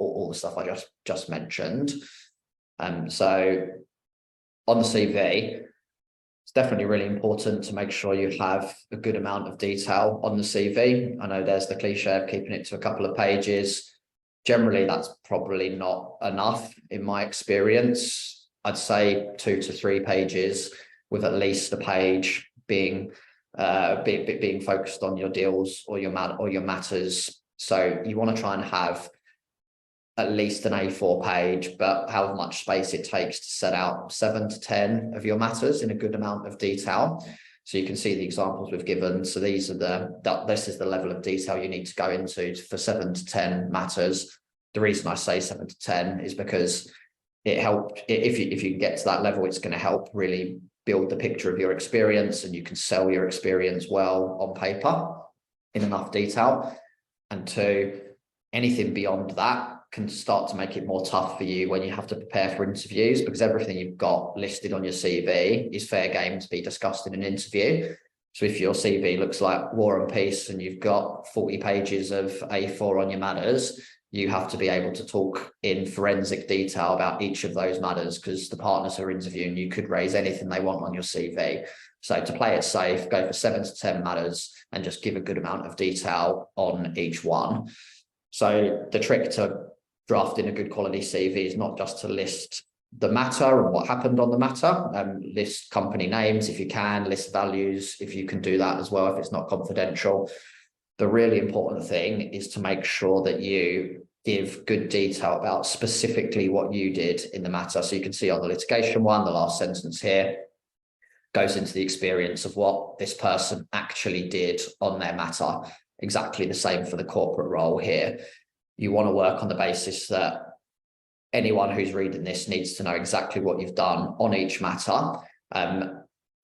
all the stuff I just mentioned. So on the CV, it's definitely really important to make sure you have a good amount of detail on the CV. I know there's the cliche of keeping it to a couple of pages. Generally, that's probably not enough in my experience. I'd say 2 to 3 pages, with at least a page being focused on your deals or your matters. So you want to try and have at least an A4 page, but how much space it takes to set out 7 to 10 of your matters in a good amount of detail. So you can see the examples we've given. So this is the level of detail you need to go into for 7 to 10 matters. The reason I say 7 to 10 is because it helped. If you can get to that level, it's going to help really build the picture of your experience, and you can sell your experience well on paper in enough detail. And 2, anything beyond that can start to make it more tough for you when you have to prepare for interviews, because everything you've got listed on your CV is fair game to be discussed in an interview. So if your CV looks like War and Peace and you've got 40 pages of A4 on your matters, you have to be able to talk in forensic detail about each of those matters, because the partners who are interviewing you could raise anything they want on your CV. So to play it safe, go for 7 to 10 matters and just give a good amount of detail on each one. So the trick to drafting a good quality CV is not just to list the matter and what happened on the matter, list company names if you can, list values if you can do that as well if it's not confidential. The really important thing is to make sure that you give good detail about specifically what you did in the matter. So you can see on the litigation one, the last sentence here goes into the experience of what this person actually did on their matter. Exactly the same for the corporate role here. You want to work on the basis that anyone who's reading this needs to know exactly what you've done on each matter.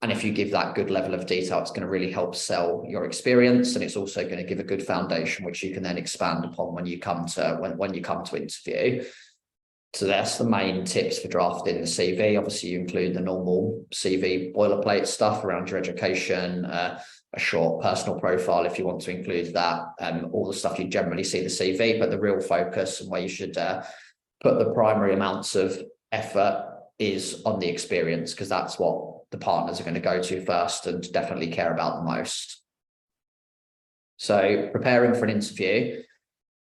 And if you give that good level of detail, it's going to really help sell your experience, and it's also going to give a good foundation which you can then expand upon when you come to interview. So that's the main tips for drafting the CV. Obviously, you include the normal CV boilerplate stuff around your education, a short personal profile if you want to include that, all the stuff you generally see the CV, but the real focus and where you should put the primary amounts of effort is on the experience, because that's what the partners are going to go to first and definitely care about the most. So preparing for an interview.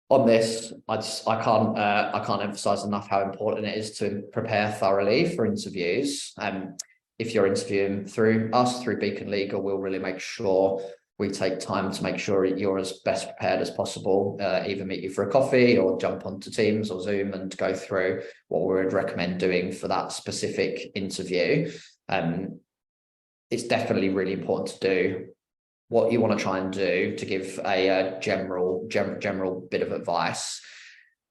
On this, I can't emphasize enough how important it is to prepare thoroughly for interviews. If you're interviewing through us, through Beacon Legal, we'll really make sure we take time to make sure you're as best prepared as possible, either meet you for a coffee or jump onto Teams or Zoom and go through what we would recommend doing for that specific interview. It's definitely really important to do what you want to try and do. To give a general bit of advice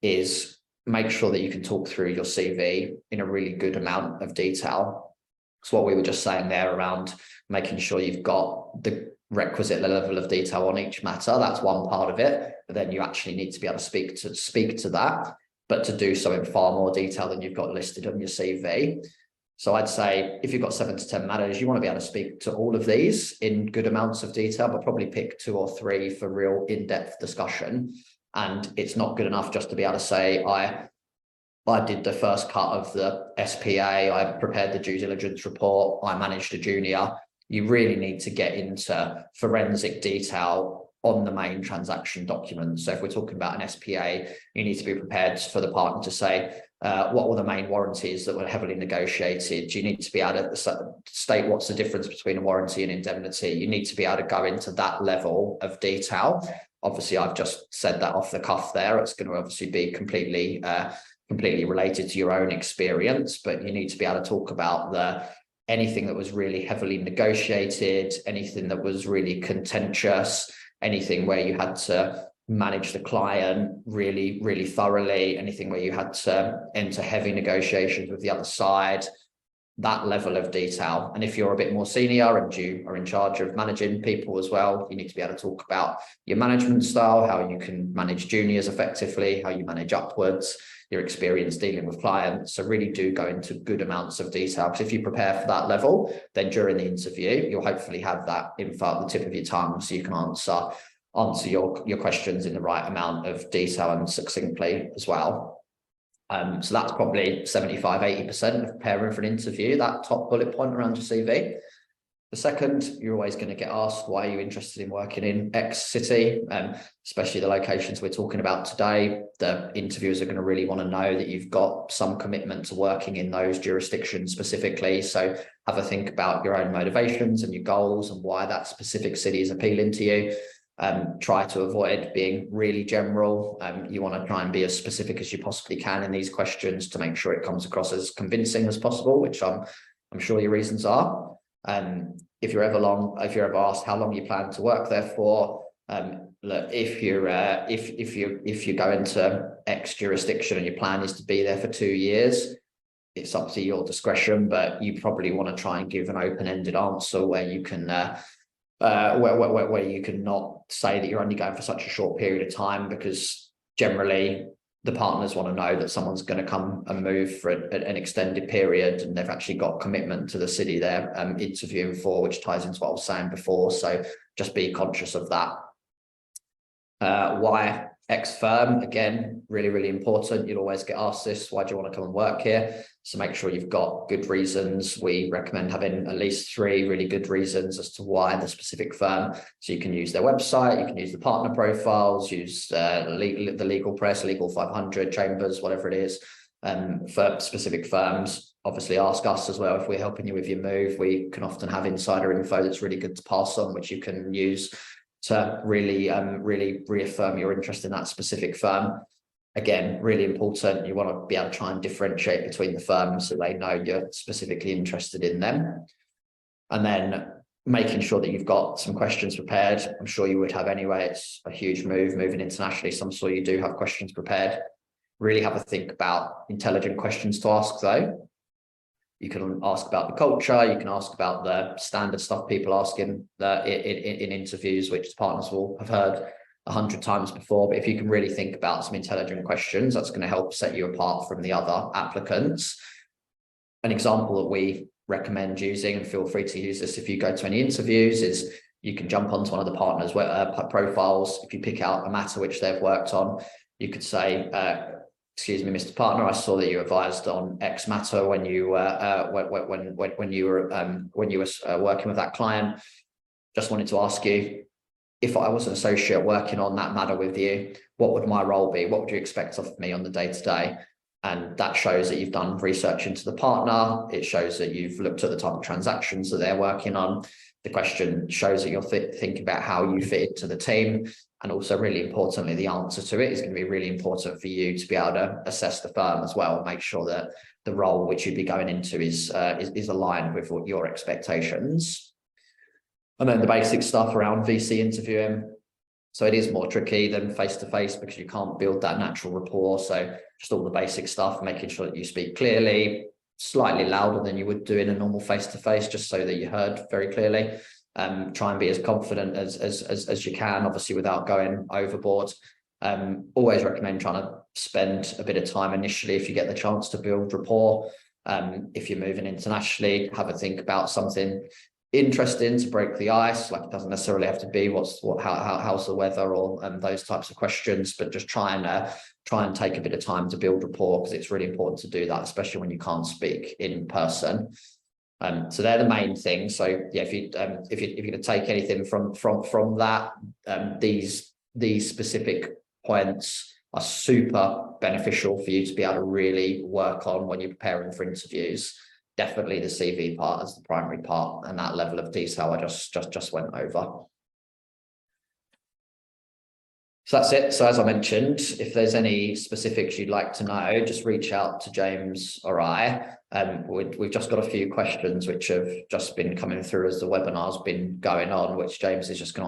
is make sure that you can talk through your CV in a really good amount of detail. So what we were just saying there around making sure you've got the requisite level of detail on each matter, that's one part of it, but then you actually need to be able to speak to that, but to do so in far more detail than you've got listed on your CV. So I'd say if you've got 7 to 10 matters, you want to be able to speak to all of these in good amounts of detail, but probably pick 2 or 3 for real in-depth discussion. And it's not good enough just to be able to say, I did the first cut of the SPA, I prepared the due diligence report, I managed a junior. You really need to get into forensic detail on the main transaction document. So if we're talking about an SPA, you need to be prepared for the partner to say, what were the main warranties that were heavily negotiated? You need to be able to state what's the difference between a warranty and indemnity. You need to be able to go into that level of detail. Obviously, I've just said that off the cuff there. It's going to obviously be completely related to your own experience, but you need to be able to talk about anything that was really heavily negotiated, anything that was really contentious, anything where you had to manage the client really, really thoroughly, anything where you had to enter heavy negotiations with the other side, that level of detail. And if you're a bit more senior and you are in charge of managing people as well, you need to be able to talk about your management style, how you can manage juniors effectively, how you manage upwards, your experience dealing with clients. So really do go into good amounts of detail, because if you prepare for that level, then during the interview, you'll hopefully have that info at the tip of your tongue so you can answer answer your questions in the right amount of detail and succinctly as well. So that's probably 75–80% of preparing for an interview, that top bullet point around your CV. The second, you're always going to get asked, why are you interested in working in X city? Especially the locations we're talking about today. The interviewers are going to really want to know that you've got some commitment to working in those jurisdictions specifically. So have a think about your own motivations and your goals and why that specific city is appealing to you. Try to avoid being really general. You want to try and be as specific as you possibly can in these questions to make sure it comes across as convincing as possible, which I'm sure your reasons are. If you're ever asked how long you plan to work there for, look, if you go into X jurisdiction and your plan is to be there for 2 years, it's up to your discretion, but you probably want to try and give an open-ended answer where you can where you can not say that you're only going for such a short period of time, because generally the partners want to know that someone's going to come and move for an extended period, and they've actually got commitment to the city they're interviewing for, which ties into what I was saying before. So just be conscious of that. Why X firm? Again, really, really important. You'll always get asked this. Why do you want to come and work here? So make sure you've got good reasons. We recommend having at least 3 really good reasons as to why the specific firm. So you can use their website, you can use the partner profiles, use the legal press, Legal 500, Chambers, whatever it is, for specific firms. Obviously ask us as well if we're helping you with your move. We can often have insider info that's really good to pass on, which you can use to really reaffirm your interest in that specific firm. Again, really important. You want to be able to try and differentiate between the firms so they know you're specifically interested in them. And then making sure that you've got some questions prepared. I'm sure you would have anyway. It's a huge move, moving internationally. So I'm sure you do have questions prepared. Really have a think about intelligent questions to ask though. You can ask about the culture. You can ask about the standard stuff people ask in interviews, which partners will have heard 100 times before. But if you can really think about some intelligent questions, that's going to help set you apart from the other applicants. An example that we recommend using, and feel free to use this if you go to any interviews, is you can jump onto one of the partners' profiles. If you pick out a matter which they've worked on, you could say, excuse me, Mr. Partner, I saw that you advised on X matter when you were working with that client. Just wanted to ask you, if I was an associate working on that matter with you, what would my role be? What would you expect of me on the day-to-day? And that shows that you've done research into the partner. It shows that you've looked at the type of transactions that they're working on. The question shows that you're thinking about how you fit into the team. And also, really importantly, the answer to it is going to be really important for you to be able to assess the firm as well, and make sure that the role which you'd be going into is aligned with what your expectations. And then the basic stuff around VC interviewing. So it is more tricky than face-to-face because you can't build that natural rapport. So just all the basic stuff, making sure that you speak clearly, slightly louder than you would do in a normal face-to-face, just so that you heard very clearly. Try and be as confident as you can, obviously without going overboard. Always recommend trying to spend a bit of time initially if you get the chance to build rapport. If you're moving internationally, have a think about something interesting to break the ice. Like, it doesn't necessarily have to be how's the weather or those types of questions, but just try and take a bit of time to build rapport, because it's really important to do that, especially when you can't speak in person. So they're the main things. So yeah, if you're going to take anything from that, these specific points are super beneficial for you to be able to really work on when you're preparing for interviews. Definitely the CV part as the primary part, and that level of detail I just went over. So that's it. So as I mentioned, if there's any specifics you'd like to know, just reach out to James or I. We've just got a few questions which have just been coming through as the webinar's been going on, which James is just going to